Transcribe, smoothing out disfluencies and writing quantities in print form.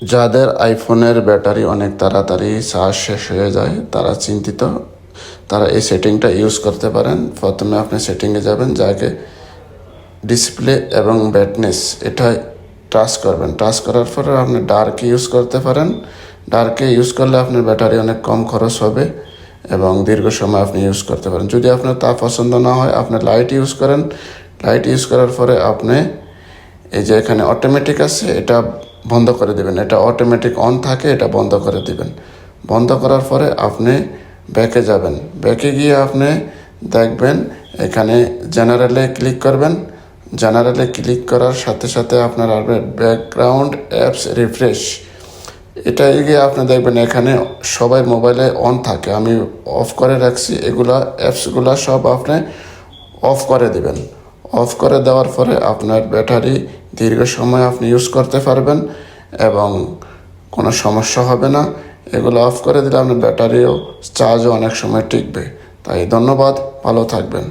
যাদের আইফোনের ব্যাটারি অনেক তাড়াতাড়ি চার্জ শেষ হয়ে যায় তারা চিন্তিত, তারা এই সেটিংটা ইউজ করতে পারেন। প্রথমে আপনি সেটিংয়ে যাবেন, যাকে ডিসপ্লে এবং ব্রাইটনেস এটা টাচ করবেন। টাচ করার পরে আপনি ডার্কে ইউজ করতে পারেন। ডার্কে ইউজ করলে আপনার ব্যাটারি অনেক কম খরচ হবে এবং দীর্ঘ সময় আপনি ইউজ করতে পারেন। যদি আপনার তা পছন্দ না হয়, আপনি লাইট ইউজ করেন। লাইট ইউজ করার পরে আপনি এই যে এখানে অটোমেটিক আছে, এটা বন্ধ করে দিবেন। এটা অটোমেটিক অন থাকে, এটা বন্ধ করে দিবেন। বন্ধ করার পরে আপনি ব্যাকে যাবেন। ব্যাকে গিয়ে আপনি দেখবেন এখানে জেনারেলে ক্লিক করবেন। জেনারেলে ক্লিক করার সাথে সাথে আপনার আসবে ব্যাকগ্রাউন্ড অ্যাপস রিফ্রেশ। এটা গিয়ে আপনি দেখবেন এখানে সবাই মোবাইলে অন থাকে, আমি অফ করে রাখছি। এগুলা অ্যাপসগুলা সব আপনি অফ করে দিবেন। অফ করে দেওয়ার পরে আপনার ব্যাটারি দীর্ঘ সময় আপনি ইউজ করতে পারবেন এবং কোনো সমস্যা হবে না। এগুলো অফ করে দিলে আপনার ব্যাটারিও চার্জও অনেক সময় টিকবে। তাই ধন্যবাদ, ভালো থাকবেন।